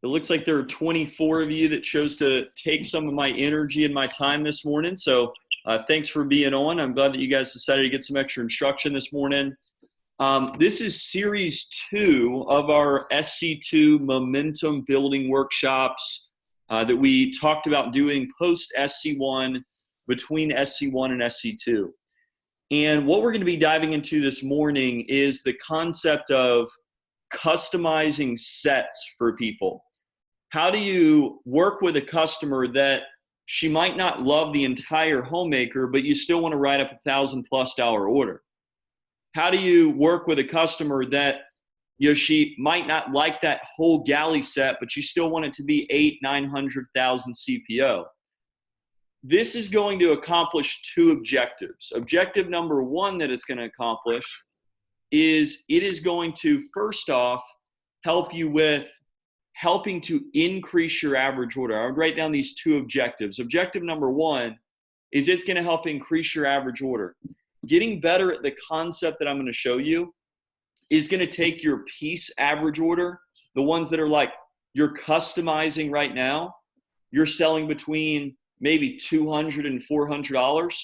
It looks like there are 24 of you that chose to take some of my energy and my time this morning. So thanks for being on. I'm glad that you guys decided to get some extra instruction this morning. This is series 2 of our SC2 momentum building workshops that we talked about doing post SC1, between SC1 and SC2. And what we're going to be diving into this morning is the concept of customizing sets for people. How do you work with a customer that she might not love the entire homemaker, but you still want to write up $1,000+ order? How do you work with a customer that, she might not like that whole galley set, but you still want it to be 800,000-900,000 CPO? This is going to accomplish 2 objectives. Objective number 1 that it's going to accomplish is it is going to, first off, help you with helping to increase your average order. I would write down these 2 objectives. Objective number 1 is it's going to help increase your average order. Getting better at the concept that I'm going to show you is going to take your piece average order, the ones that are like you're customizing right now, you're selling between maybe $200 and $400.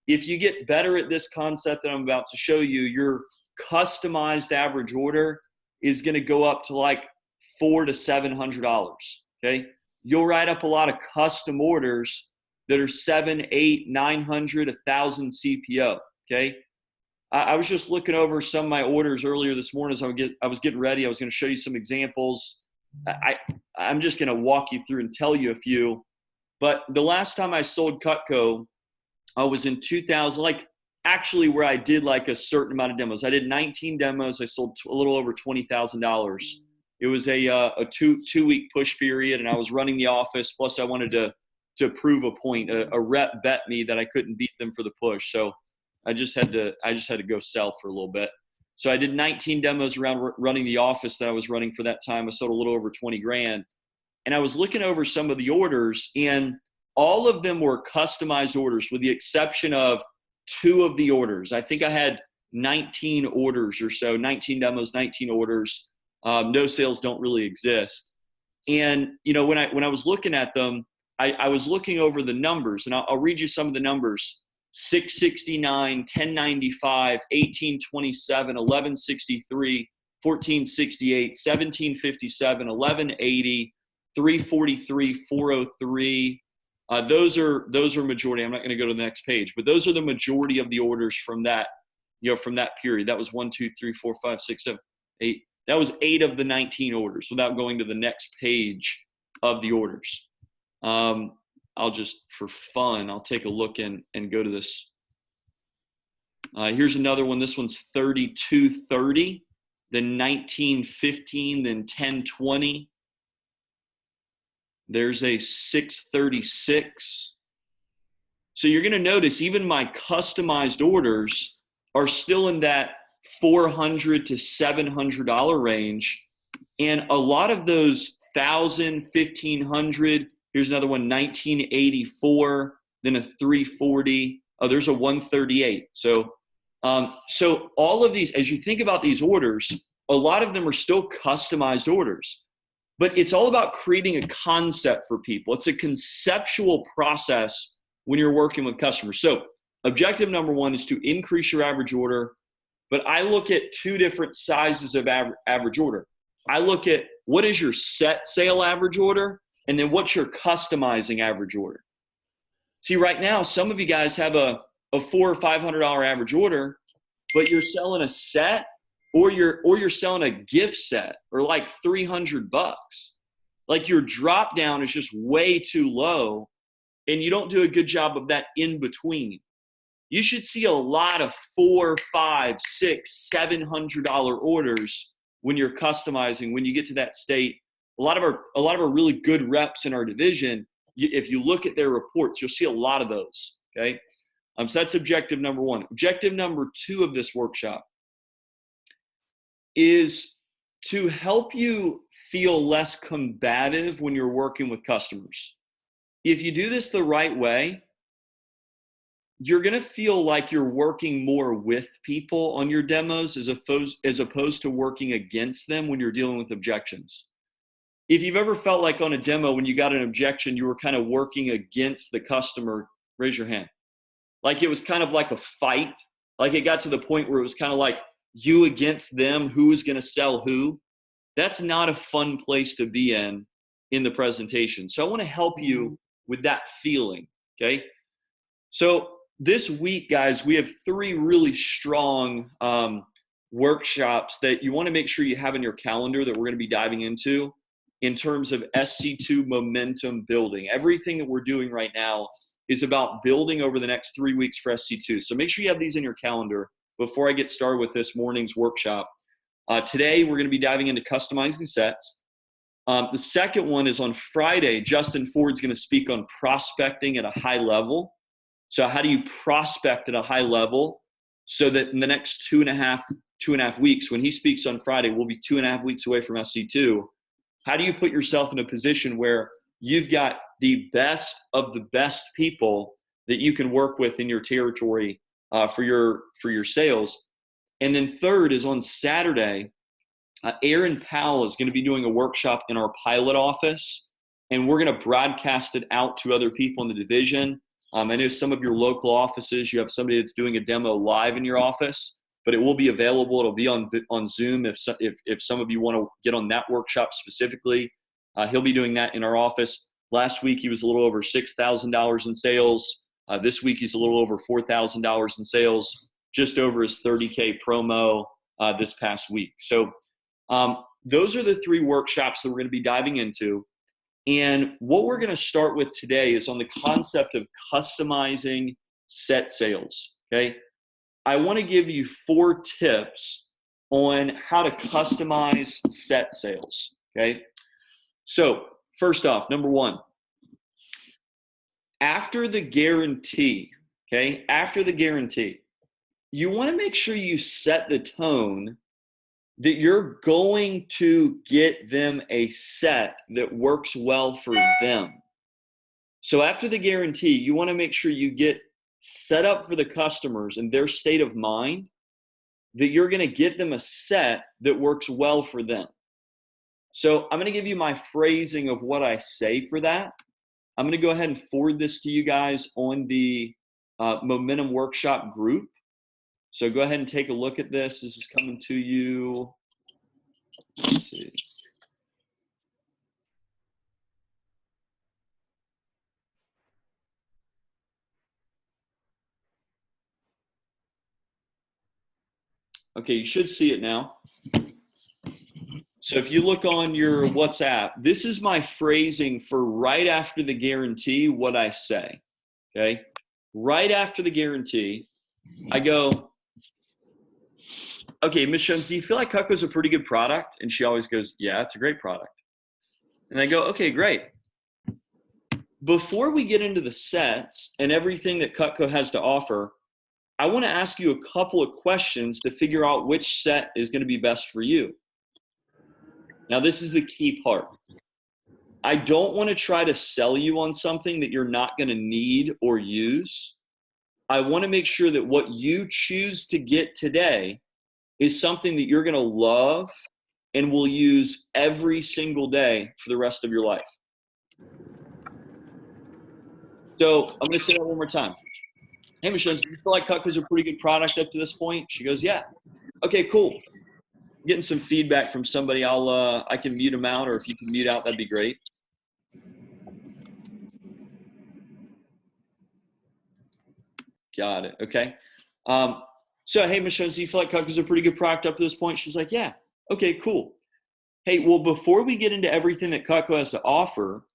If you get better at this concept that I'm about to show you, your customized average order is going to go up to like $400 to $700. Okay, you'll write up a lot of custom orders that are 700, 800, 900, 1,000 CPO. Okay, I was just looking over some of my orders earlier this morning as I was getting ready. I was going to show you some examples. I'm just going to walk you through and tell you a few. But the last time I sold Cutco, I was in 2000, actually where I did like a certain amount of demos. I did 19 demos. I sold a little over $20,000. It was a two-week push period, and I was running the office. Plus, I wanted to prove a point. A rep bet me that I couldn't beat them for the push, so I just had to go sell for a little bit. So I did 19 demos around running the office that I was running for that time. I sold a little over 20 grand. And I was looking over some of the orders, and all of them were customized orders with the exception of 2 of the orders. I think I had 19 orders or so, 19 demos, 19 orders. No sales don't really exist. And, when I was looking at them, I was looking over the numbers, and I'll read you some of the numbers. 669, 1095, 1827, 1163, 1468, 1757, 1180, 343, 403. Those are majority. I'm not going to go to the next page, but those are the majority of the orders from that, from that period. That was 1, 2, 3, 4, 5, 6, 7, 8. That was 8 of the 19 orders without going to the next page of the orders. I'll just, for fun, I'll take a look and go to this. Here's another one. This one's 3230, then 1915, then 1020. There's a 636. So you're going to notice even my customized orders are still in that $400 to $700 range. And a lot of those 1,000, 1,500, here's another one, 1984, then a 340. Oh, there's a 138. So all of these, as you think about these orders, a lot of them are still customized orders. But it's all about creating a concept for people. It's a conceptual process when you're working with customers. So objective number 1 is to increase your average order. But I look at 2 different sizes of average order. I look at what is your set sale average order, and then what's your customizing average order. See, right now, some of you guys have a $400 or $500 average order, but you're selling a set, or you're selling a gift set, or like $300. Like your drop down is just way too low, and you don't do a good job of that in between. You should see a lot of $400, $500, $600, $700 orders when you're customizing. When you get to that state, a lot of our really good reps in our division, if you look at their reports, you'll see a lot of those. Okay, so that's objective number 1. Objective number 2 of this workshop is to help you feel less combative when you're working with customers. If you do this the right way, you're going to feel like you're working more with people on your demos as opposed to working against them when you're dealing with objections. if you've ever felt like on a demo when you got an objection, you were kind of working against the customer, raise your hand. Like it was kind of like a fight. Like it got to the point where it was kind of like you against them, who is going to sell who. That's not a fun place to be in the presentation. So I want to help you with that feeling, okay? So this week, guys, we have 3 really strong workshops that you want to make sure you have in your calendar that we're going to be diving into in terms of SC2 momentum building. Everything that we're doing right now is about building over the next 3 weeks for SC2. So make sure you have these in your calendar before I get started with this morning's workshop. Today, we're going to be diving into customizing sets. The second one is on Friday. Justin Ford's going to speak on prospecting at a high level. So how do you prospect at a high level so that in the next 2.5 weeks, when he speaks on Friday, we'll be 2.5 weeks away from SC2. How do you put yourself in a position where you've got the best of the best people that you can work with in your territory for your sales? And then third is on Saturday, Aaron Powell is going to be doing a workshop in our pilot office, and we're going to broadcast it out to other people in the division. I know some of your local offices, you have somebody that's doing a demo live in your office, but it will be available. It'll be on Zoom if some of you want to get on that workshop specifically. He'll be doing that in our office. Last week, he was a little over $6,000 in sales. This week, he's a little over $4,000 in sales, just over his 30K promo this past week. So those are the 3 workshops that we're going to be diving into. And what we're going to start with today is on the concept of customizing set sales, okay? I want to give you 4 tips on how to customize set sales, okay? So first off, number 1, after the guarantee, okay? After the guarantee, you want to make sure you set the tone that you're going to get them a set that works well for them. So after the guarantee, you want to make sure you get set up for the customers and their state of mind that you're going to get them a set that works well for them. So I'm going to give you my phrasing of what I say for that. I'm going to go ahead and forward this to you guys on the Momentum Workshop group. So go ahead and take a look at this. This is coming to you. Let's see. Okay, you should see it now. So if you look on your WhatsApp, this is my phrasing for right after the guarantee, what I say, okay? Right after the guarantee, I go, okay, Ms. Jones, do you feel like Cutco's a pretty good product? And she always goes, yeah, it's a great product. And I go, okay, great. Before we get into the sets and everything that Cutco has to offer, I want to ask you a couple of questions to figure out which set is going to be best for you. Now, this is the key part. I don't want to try to sell you on something that you're not going to need or use. I want to make sure that what you choose to get today is something that you're going to love and will use every single day for the rest of your life. So I'm going to say that one more time. Hey, Michelle, do you feel like Cutco's a pretty good product up to this point? She goes, yeah. Okay, cool. Getting some feedback from somebody. I can mute them out, or if you can mute out, that'd be great. Got it. Okay. So, hey, Michelle, do you feel like Cutco's a pretty good product up to this point? She's like, yeah. Okay, cool. Hey, well, before we get into everything that Cutco has to offer,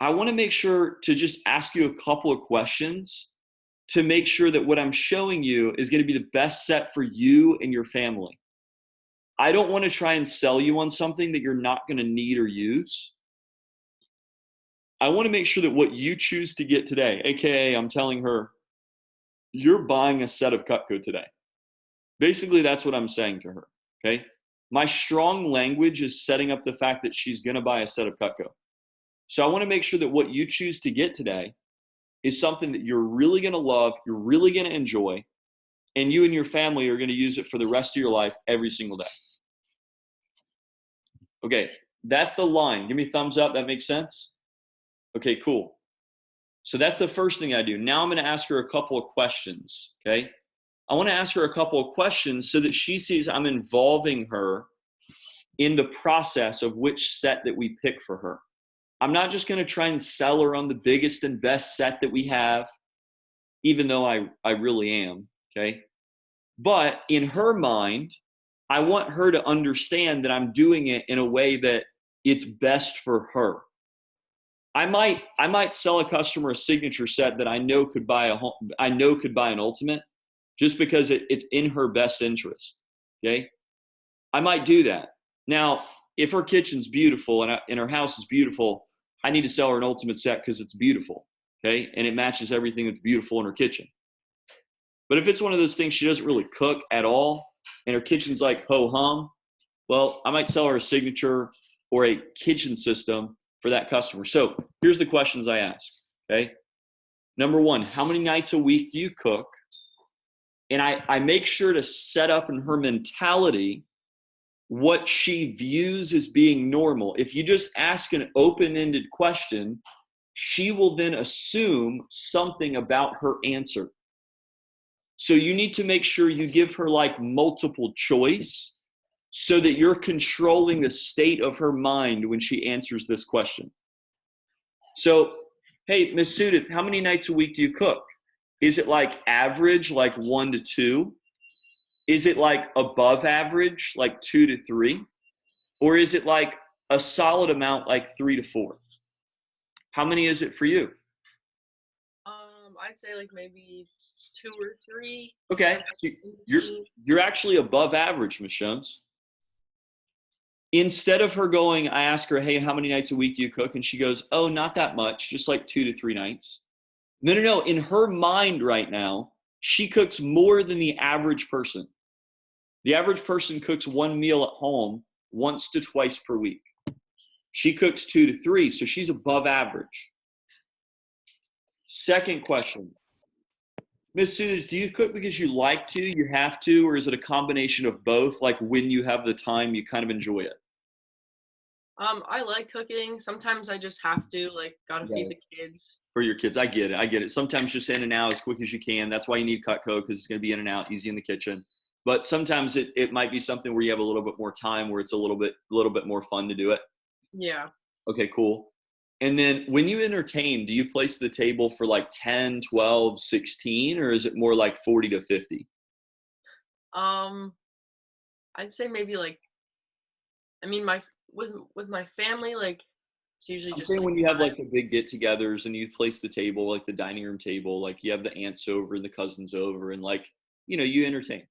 I want to make sure to just ask you a couple of questions to make sure that what I'm showing you is going to be the best set for you and your family. I don't want to try and sell you on something that you're not going to need or use. I want to make sure that what you choose to get today, AKA I'm telling her, you're buying a set of Cutco today. Basically, that's what I'm saying to her, okay? My strong language is setting up the fact that she's going to buy a set of Cutco. So I want to make sure that what you choose to get today is something that you're really going to love, you're really going to enjoy, and you and your family are going to use it for the rest of your life every single day. Okay, That's the line. Give me a thumbs up. That makes sense? Okay, cool. So that's the first thing I do. Now I'm going to ask her a couple of questions, okay? I want to ask her a couple of questions so that she sees I'm involving her in the process of which set that we pick for her. I'm not just going to try and sell her on the biggest and best set that we have, even though I really am, okay? But in her mind, I want her to understand that I'm doing it in a way that it's best for her. I might sell a customer a signature set that I know could buy an ultimate just because it's in her best interest, okay? I might do that. Now, if her kitchen's beautiful and her house is beautiful, I need to sell her an ultimate set because it's beautiful, okay? And it matches everything that's beautiful in her kitchen. But if it's one of those things she doesn't really cook at all and her kitchen's like ho-hum, well, I might sell her a signature or a kitchen system for that customer. So here's the questions I ask, okay? Number one, how many nights a week do you cook? And I make sure to set up in her mentality what she views as being normal. If you just ask an open-ended question, she will then assume something about her answer. So you need to make sure you give her like multiple choice so that you're controlling the state of her mind when she answers this question. So, hey, Miss Sudith, how many nights a week do you cook? Is it like average, like 1 to 2? Is it like above average, like 2 to 3? Or is it like a solid amount, like 3 to 4? How many is it for you? I'd say like maybe 2 or 3. Okay, so you're actually above average, Ms. Jones. Instead of her going, I ask her, hey, how many nights a week do you cook? And she goes, oh, not that much, just like 2 to 3 nights. No. In her mind right now, she cooks more than the average person. The average person cooks 1 meal at home once to twice per week. She cooks 2 to 3, so she's above average. Second question. Ms. Susan, do you cook because you like to, you have to, or is it a combination of both? Like when you have the time, you kind of enjoy it? I like cooking. Sometimes I just have to, like, gotta feed the kids. For your kids, I get it. Sometimes just in and out as quick as you can. That's why you need Cutco, because it's going to be in and out, easy in the kitchen. But sometimes it might be something where you have a little bit more time, where it's a little bit more fun to do it. Yeah. Okay, cool. And then when you entertain, do you place the table for like 10, 12, 16, or is it more like 40 to 50? I'd say maybe like, I mean, with my family, like, it's usually I'm just saying like when you have like the big get-togethers and you place the table, like the dining room table, like you have the aunts over and the cousins over, and like, you entertain.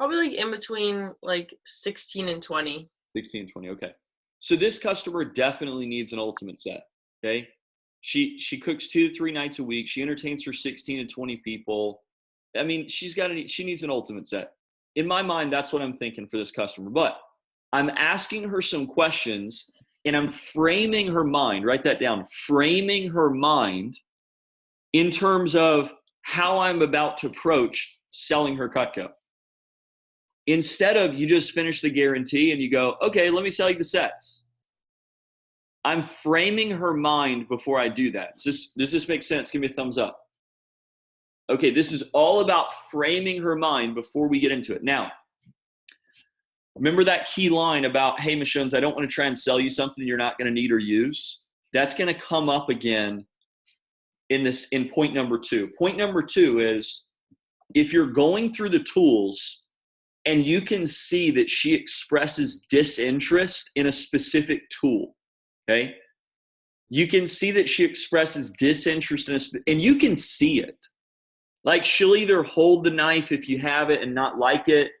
probably like in between like 16 and 20. 16 and 20, okay. So this customer definitely needs an ultimate set, okay? She cooks 2 to 3 nights a week. She entertains her 16 to 20 people. I mean, she needs an ultimate set. In my mind, that's what I'm thinking for this customer. But I'm asking her some questions and I'm framing her mind, write that down, framing her mind in terms of how I'm about to approach selling her Cutco. Instead of you just finish the guarantee and you go, okay, let me sell you the sets. I'm framing her mind before I do that. Does this make sense? Give me a thumbs up. Okay, this is all about framing her mind before we get into it. Now, remember that key line about, hey, Ms. Jones, I don't want to try and sell you something you're not going to need or use. That's going to come up again in point number 2. Point number 2 is if you're going through the tools and you can see that she expresses disinterest in a specific tool, okay? You can see that she expresses disinterest and you can see it. Like she'll either hold the knife if you have it and not like it.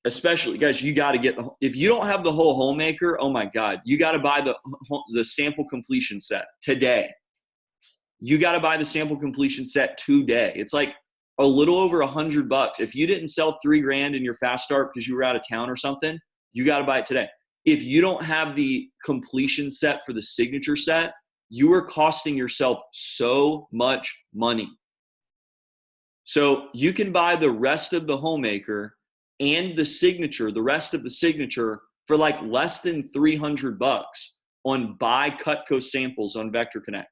Especially, guys, you got to get if you don't have the whole homemaker, oh my God, you got to buy the sample completion set today. You got to buy the sample completion set today. It's like a little over $100. If you didn't sell $3,000 in your fast start because you were out of town or something, you got to buy it today. If you don't have the completion set for the signature set, you are costing yourself so much money. So you can buy the rest of the homemaker and the rest of the signature for like less than $300 on buy Cutco samples on Vector Connect.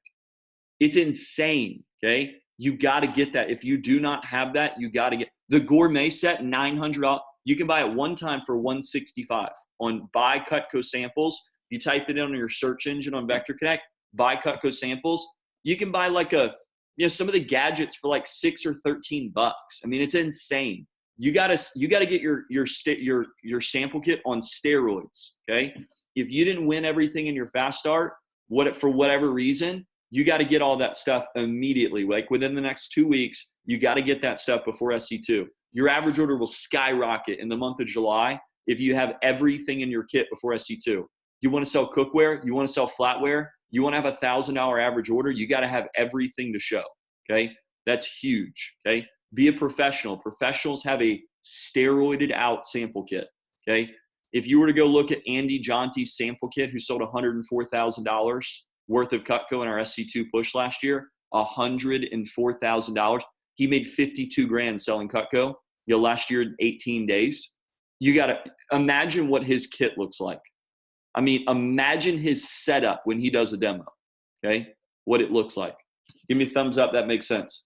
It's insane, okay? You got to get that. If you do not have that, you got to get the gourmet set, $900. You can buy it one time for $165 on buy Cutco samples. You type it in on your search engine on Vector Connect, buy Cutco samples. You can buy like some of the gadgets for like $6 or $13. I mean, it's insane. You gotta get your sample kit on steroids, okay? If you didn't win everything in your fast start, for whatever reason, you got to get all that stuff immediately. Like within the next 2 weeks, you got to get that stuff before SC2. Your average order will skyrocket in the month of July if you have everything in your kit before SC2. You want to sell cookware, you want to sell flatware, you want to have $1,000 average order, you got to have everything to show, okay? That's huge, okay? Be a professional. Professionals have a steroided out sample kit, okay? If you were to go look at Andy Jonty's sample kit, who sold $104,000 worth of Cutco in our SC2 push last year, $104,000. He made 52 grand selling Cutco, last year in 18 days. You got to imagine what his kit looks like. I mean, imagine his setup when he does a demo, okay? What it looks like. Give me a thumbs up. That makes sense.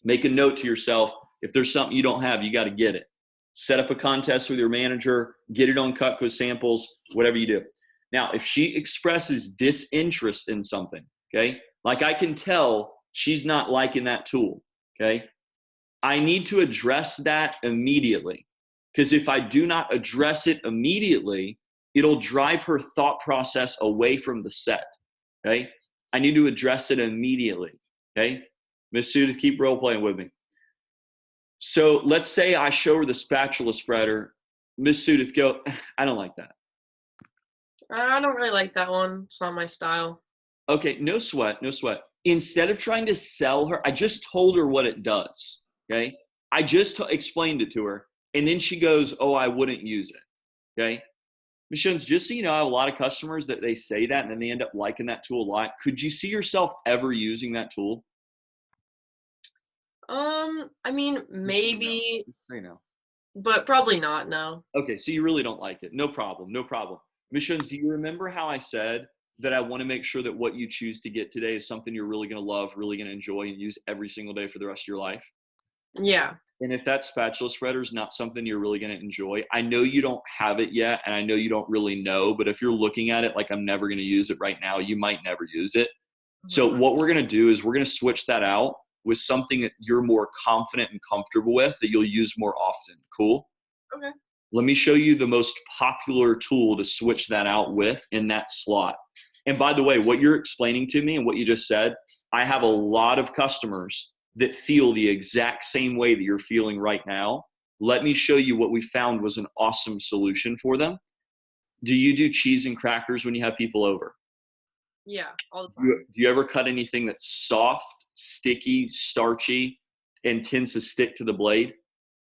Make a note to yourself. If there's something you don't have, you got to get it. Set up a contest with your manager. Get it on Cutco samples, whatever you do. Now, if she expresses disinterest in something, okay, like I can tell she's not liking that tool, okay, I need to address that immediately. Because if I do not address it immediately, it'll drive her thought process away from the set, okay? I need to address it immediately, okay? Miss Sudith, keep role playing with me. So let's say I show her the spatula spreader. Miss Sudith, go, I don't like that. I don't really like that one. It's not my style. Okay, no sweat. Instead of trying to sell her, I just told her what it does, okay? I just explained it to her, and then she goes, oh, I wouldn't use it, okay? Ms. Jones, just so you know, I have a lot of customers that they say that, and then they end up liking that tool a lot. Could you see yourself ever using that tool? I mean, maybe, Just say no. but probably not, no. Okay, so you really don't like it. No problem. Ms. Jones, do you remember how I said that I want to make sure that what you choose to get today is something you're really going to love, really going to enjoy, and use every single day for the rest of your life? Yeah. And if that spatula spreader is not something you're really going to enjoy, I know you don't have it yet, and I know you don't really know, but if you're looking at it like I'm never going to use it right now, you might never use it. So what we're going to do is we're going to switch that out with something that you're more confident and comfortable with that you'll use more often. Cool? Okay. Let me show you the most popular tool to switch that out with in that slot. And by the way, what you're explaining to me and what you just said, I have a lot of customers that feel the exact same way that you're feeling right now. Let me show you what we found was an awesome solution for them. Do you do cheese and crackers when you have people over? Yeah, all the time. Do you ever cut anything that's soft, sticky, starchy, and tends to stick to the blade?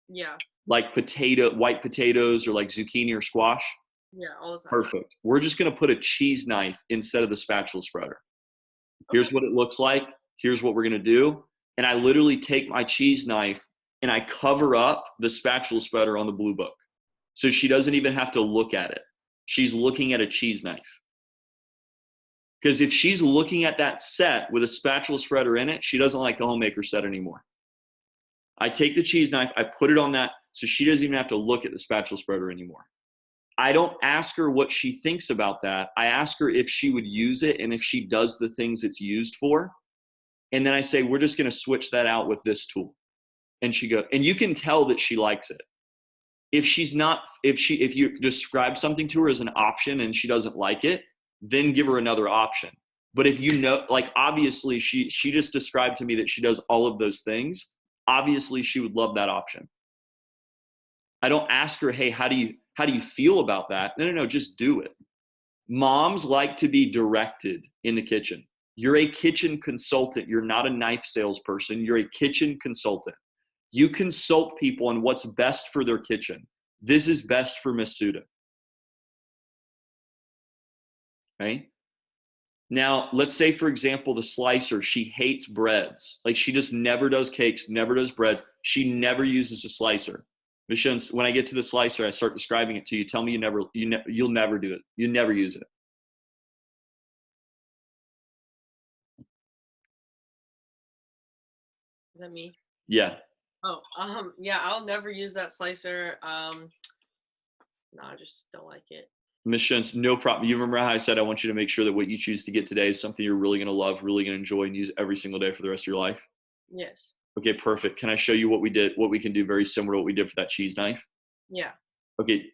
Yeah. Like white potatoes or like zucchini or squash? Yeah, all the time. Perfect. We're just going to put a cheese knife instead of the spatula spreader. Here's what it looks like. Here's what we're going to do. And I literally take my cheese knife and I cover up the spatula spreader on the blue book. So she doesn't even have to look at it. She's looking at a cheese knife. Because if she's looking at that set with a spatula spreader in it, she doesn't like the homemaker set anymore. I take the cheese knife, I put it on that, so she doesn't even have to look at the spatula spreader anymore. I don't ask her what she thinks about that. I ask her if she would use it and if she does the things it's used for. And then I say, we're just going to switch that out with this tool. And she goes, and you can tell that she likes it. If you describe something to her as an option and she doesn't like it, then give her another option. But if you know, like obviously she just described to me that she does all of those things. Obviously she would love that option. I don't ask her, hey, how do you feel about that? No, just do it. Moms like to be directed in the kitchen. You're a kitchen consultant. You're not a knife salesperson. You're a kitchen consultant. You consult people on what's best for their kitchen. This is best for Miss Suda. Okay? Now, let's say, for example, the slicer, she hates breads. Like she just never does cakes, never does breads. She never uses a slicer. Michelle, when I get to the slicer, I start describing it to you. Tell me you'll never do it. You never use it. Is that me? Yeah. Oh, yeah, I'll never use that slicer. No, I just don't like it. Michelle, no problem. You remember how I said I want you to make sure that what you choose to get today is something you're really going to love, really going to enjoy, and use every single day for the rest of your life? Yes. Okay, perfect. Can I show you what we can do very similar to what we did for that cheese knife? Yeah. Okay,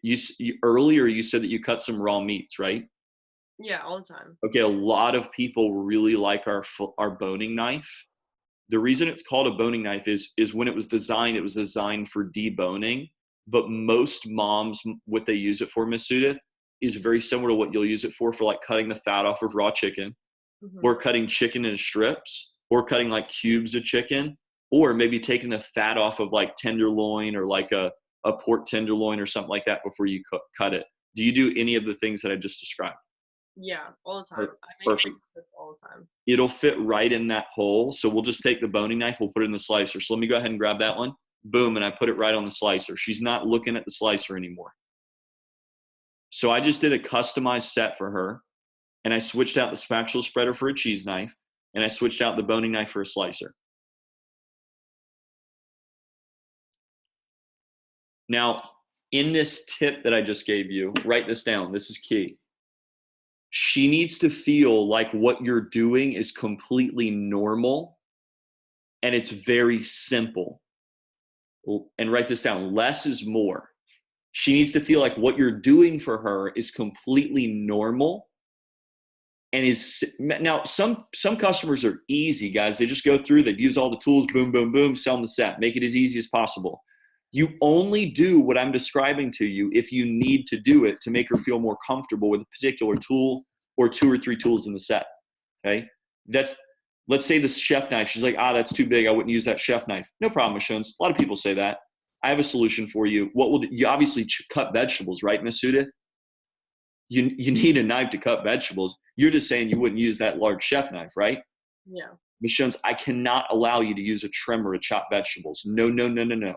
earlier you said that you cut some raw meats, right? Yeah, all the time. Okay, a lot of people really like our boning knife. The reason it's called a boning knife is when it was designed for deboning. But most moms, what they use it for, Miss Judith, is very similar to what you'll use it for like cutting the fat off of raw chicken, or cutting chicken in strips, or cutting like cubes of chicken, or maybe taking the fat off of like tenderloin or like a pork tenderloin or something like that before you cut it. Do you do any of the things that I just described? Yeah, all the time. I make Perfect. chicken strips all the time. It'll fit right in that hole. So we'll just take the boning knife, we'll put it in the slicer. So let me go ahead and grab that one. Boom, and I put it right on the slicer. She's not looking at the slicer anymore. So I just did a customized set for her, and I switched out the spatula spreader for a cheese knife, and I switched out the boning knife for a slicer. Now, in this tip that I just gave you, write this down. This is key. She needs to feel like what you're doing is completely normal and it's very simple. And write this down. Less is more. She needs to feel like what you're doing for her is completely normal and is now some customers are easy, guys. They just go through, they use all the tools, boom, boom, boom, sell them the set, make it as easy as possible. You only do what I'm describing to you if you need to do it to make her feel more comfortable with a particular tool or 2 or 3 tools in the set. Okay, let's say the chef knife. She's like, that's too big. I wouldn't use that chef knife. No problem, Miss Jones. A lot of people say that. I have a solution for you. You obviously cut vegetables, right, Miss Judith? You need a knife to cut vegetables. You're just saying you wouldn't use that large chef knife, right? Yeah. Miss Jones, I cannot allow you to use a trimmer to chop vegetables. No, no, no, no, no.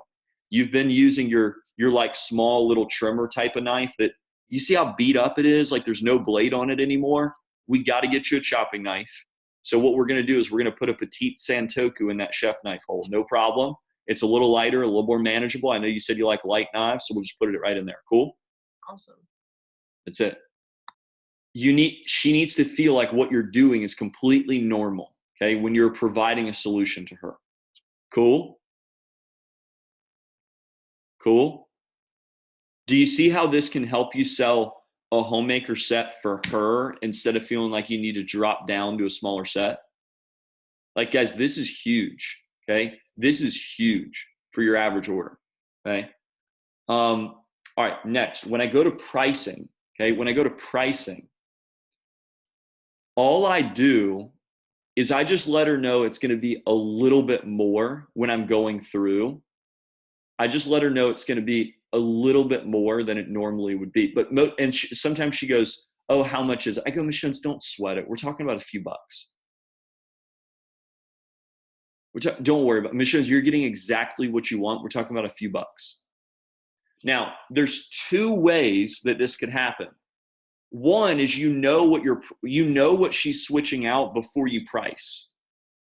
You've been using your like small little trimmer type of knife that you see how beat up it is, like there's no blade on it anymore. We got to get you a chopping knife. So what we're going to do is we're going to put a petite santoku in that chef knife hole. No problem. It's a little lighter, a little more manageable. I know you said you like light knives, so we'll just put it right in there. Cool? Awesome. That's it. She needs to feel like what you're doing is completely normal, okay, when you're providing a solution to her. Cool? Cool? Do you see how this can help you sell a homemaker set for her instead of feeling like you need to drop down to a smaller set? Like, guys, this is huge, okay? This is huge for your average order, okay? All right, next, when I go to pricing, okay, all I do is I just let her know it's going to be a little bit more when I'm going through. I just let her know it's going to be a little bit more than it normally would be. But sometimes she goes, "Oh, how much is it?" I go, "Michelle, don't sweat it. We're talking about a few bucks. Don't worry about it. Michelle, you're getting exactly what you want. We're talking about a few bucks." Now, there's 2 ways that this could happen. One is you know what she's switching out before you price.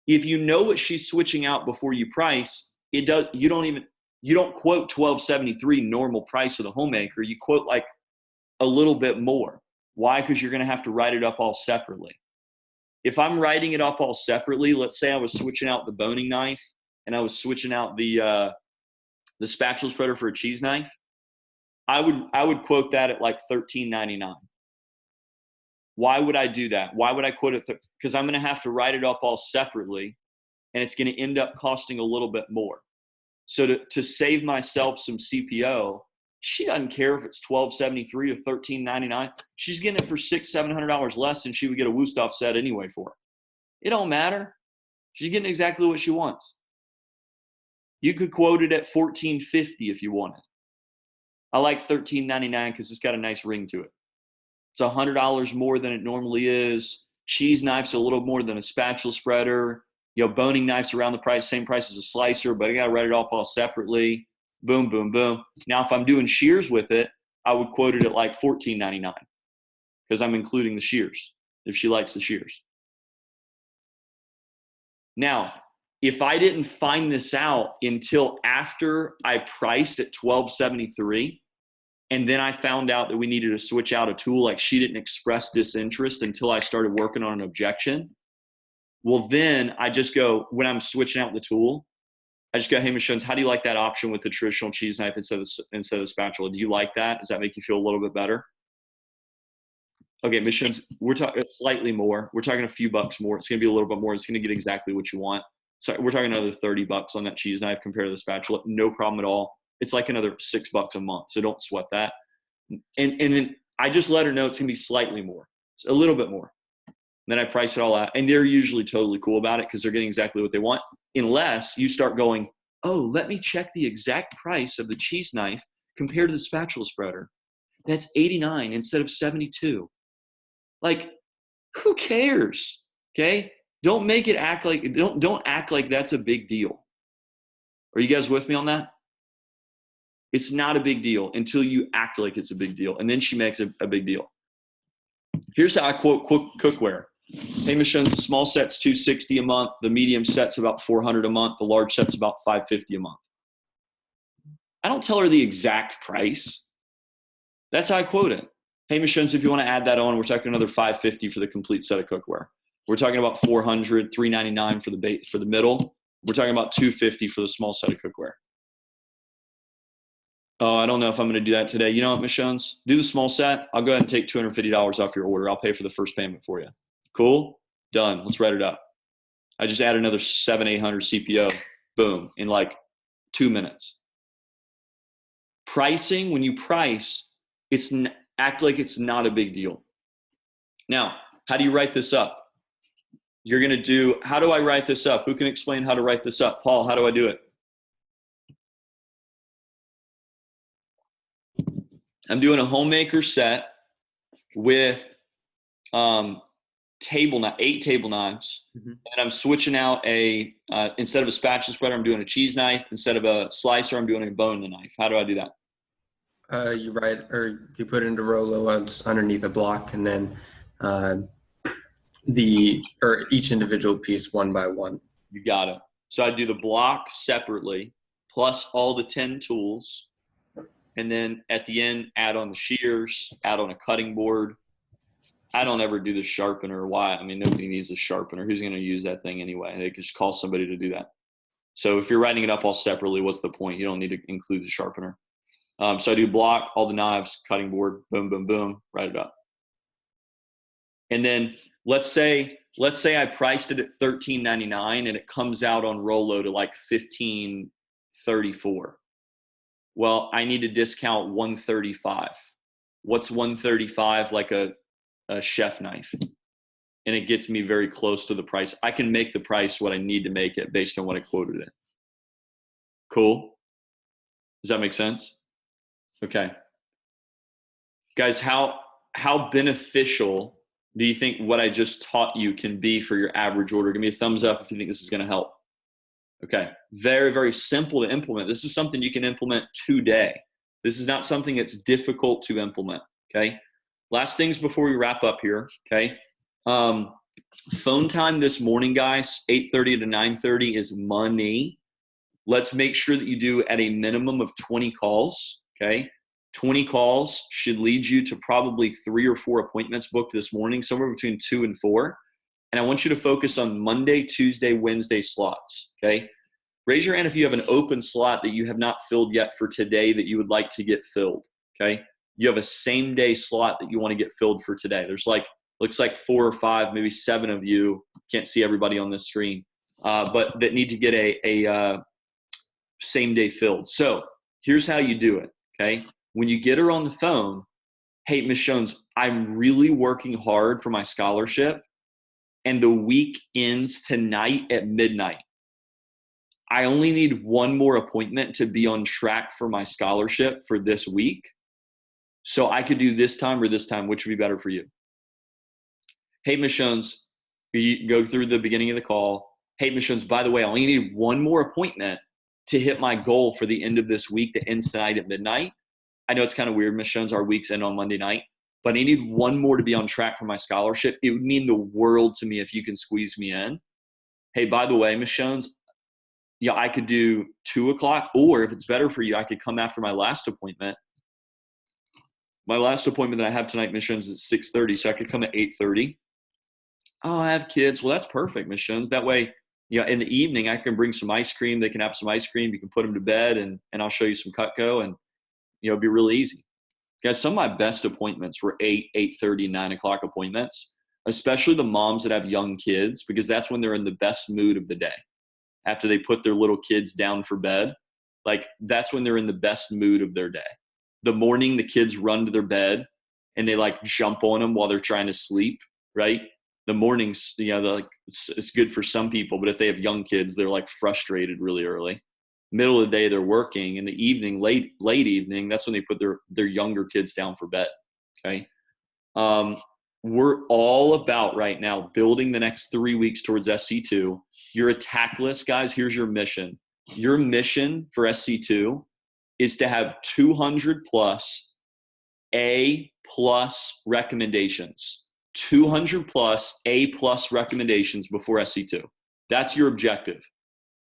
If you know what she's switching out before you price, you don't quote $12.73 normal price of the homemaker. You quote like a little bit more. Why? Because you're going to have to write it up all separately. If I'm writing it up all separately, let's say I was switching out the boning knife and I was switching out the spatula spreader for a cheese knife, I would quote that at like $13.99. Why would I do that? Why would I quote it? Because I'm going to have to write it up all separately, and it's going to end up costing a little bit more. So to save myself some CPO, she doesn't care if it's $12.73 or $13.99. She's getting it for $600-700 less than she would get a Wusthof set anyway for. It don't matter. She's getting exactly what she wants. You could quote it at $14.50 if you wanted. I like $13.99 because it's got a nice ring to it. It's $100 more than it normally is. Cheese knife's a little more than a spatula spreader. Boning knife's around the same price as a slicer, but I got to write it off all separately. boom, boom, boom. Now, if I'm doing shears with it, I would quote it at like $14.99 because I'm including the shears if she likes the shears. Now, if I didn't find this out until after I priced at $12.73, and then I found out that we needed to switch out a tool, like she didn't express disinterest until I started working on an objection, well, then I just go, when I'm switching out the tool, I just go, hey, Ms. Jones, how do you like that option with the traditional cheese knife instead of the spatula? Do you like that? Does that make you feel a little bit better? Okay, Ms. Jones, we're talking slightly more. We're talking a few bucks more. It's going to be a little bit more. It's going to get exactly what you want. So we're talking another $30 on that cheese knife compared to the spatula. No problem at all. It's like another $6 a month. So don't sweat that. And then I just let her know it's going to be slightly more, a little bit more. Then I price it all out. And they're usually totally cool about it because they're getting exactly what they want. Unless you start going, oh, let me check the exact price of the cheese knife compared to the spatula spreader. That's $89 instead of $72. Like, who cares? Okay? Don't make it act like, don't act like that's a big deal. Are you guys with me on that? It's not a big deal until you act like it's a big deal. And then she makes it a big deal. Here's how I quote cookware. Hey, Ms. Jones, the small set's $260 a month. The medium set's about $400 a month. The large set's about $550 a month. I don't tell her the exact price. That's how I quote it. Hey, Ms. Jones, if you want to add that on, we're talking another $550 for the complete set of cookware. We're talking about $400, $399 for the middle. We're talking about $250 for the small set of cookware. Oh, I don't know if I'm going to do that today. You know what, Ms. Jones? Do the small set. I'll go ahead and take $250 off your order. I'll pay for the first payment for you. Cool? Done. Let's write it up. I just add another $700, $800 CPO. Boom. In like 2 minutes. Pricing, when you price, act like it's not a big deal. Now, how do you write this up? You're going to do, how do I write this up? Who can explain how to write this up? Paul, how do I do it? I'm doing a homemaker set with 8 table knives, and I'm switching out instead of a spatula spreader, I'm doing a cheese knife. Instead of a slicer, I'm doing a bone in the knife. How do I do that? You put it into Rolo underneath a block, and then each individual piece one by one. You got it. So I do the block separately, plus all the 10 tools. And then at the end, add on the shears, add on a cutting board. I don't ever do the sharpener. Why? I mean, nobody needs a sharpener. Who's going to use that thing anyway? They just call somebody to do that. So if you're writing it up all separately, what's the point? You don't need to include the sharpener. So I do block, all the knives, cutting board, boom, boom, boom, write it up. And then let's say I priced it at $13.99 and it comes out on Rolo to like $15.34. Well, I need to discount $135. What's $135? Like a chef knife. And it gets me very close to the price. I can make the price what I need to make it based on what I quoted it. Cool? Does that make sense? Okay. Guys, how beneficial do you think what I just taught you can be for your average order? Give me a thumbs up if you think this is going to help. Okay. Very, very simple to implement. This is something you can implement today. This is not something that's difficult to implement. Okay. Last things before we wrap up here. Okay. Phone time this morning, guys, 8:30 to 9:30 is money. Let's make sure that you do at a minimum of 20 calls. Okay. 20 calls should lead you to probably 3 or 4 appointments booked this morning, somewhere between 2 and 4. And I want you to focus on Monday, Tuesday, Wednesday slots, okay? Raise your hand if you have an open slot that you have not filled yet for today that you would like to get filled, okay? You have a same day slot that you want to get filled for today. There's looks like 4 or 5, maybe 7 of you, can't see everybody on this screen, but that need to get a same day filled. So here's how you do it, okay? When you get her on the phone, hey, Ms. Jones, I'm really working hard for my scholarship, and the week ends tonight at midnight. I only need 1 more appointment to be on track for my scholarship for this week. So I could do this time or this time, which would be better for you. Hey, Ms. Jones, you go through the beginning of the call. Hey, Ms. Jones, by the way, I only need 1 more appointment to hit my goal for the end of this week that ends tonight at midnight. I know it's kind of weird. Miss Jones, our weeks end on Monday night, but I need one more to be on track for my scholarship. It would mean the world to me if you can squeeze me in. Hey, by the way, Miss Jones, yeah, I could do 2 o'clock, or if it's better for you, I could come after my last appointment. My last appointment that I have tonight, Miss Jones, is at 6:30, so I could come at 8:30. Oh, I have kids. Well, that's perfect, Miss Jones. That way, in the evening, I can bring some ice cream. They can have some ice cream. You can put them to bed, and I'll show you some Cutco, and it'll be real easy. Guys, some of my best appointments were 8, 8:30, 9 o'clock appointments, especially the moms that have young kids, because that's when they're in the best mood of the day. After they put their little kids down for bed, like that's when they're in the best mood of their day. The morning the kids run to their bed and they like jump on them while they're trying to sleep, right? The mornings, it's good for some people, but if they have young kids, they're like frustrated really early. Middle of the day, they're working. In the evening, late evening, that's when they put their younger kids down for bed, okay? We're all about right now building the next 3 weeks towards SC2. You're a tack list, guys. Here's your mission. Your mission for SC2 is to have 200 plus A plus recommendations. 200 plus A plus recommendations before SC2. That's your objective.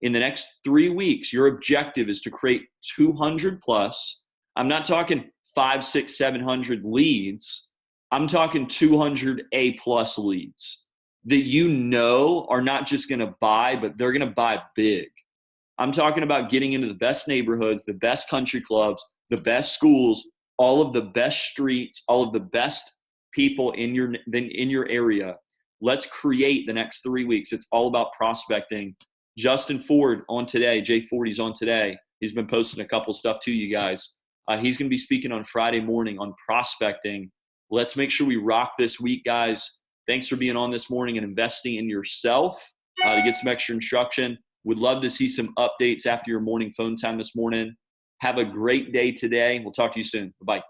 In the next 3 weeks, your objective is to create 200 plus. I'm not talking 500, 600, 700 leads. I'm talking 200 A plus leads that are not just going to buy, but they're going to buy big. I'm talking about getting into the best neighborhoods, the best country clubs, the best schools, all of the best streets, all of the best people in your area. Let's create the next 3 weeks. It's all about prospecting. Justin Ford on today, J40's on today. He's been posting a couple stuff to you guys. He's going to be speaking on Friday morning on prospecting. Let's make sure we rock this week, guys. Thanks for being on this morning and investing in yourself to get some extra instruction. Would love to see some updates after your morning phone time this morning. Have a great day today. We'll talk to you soon. Bye-bye.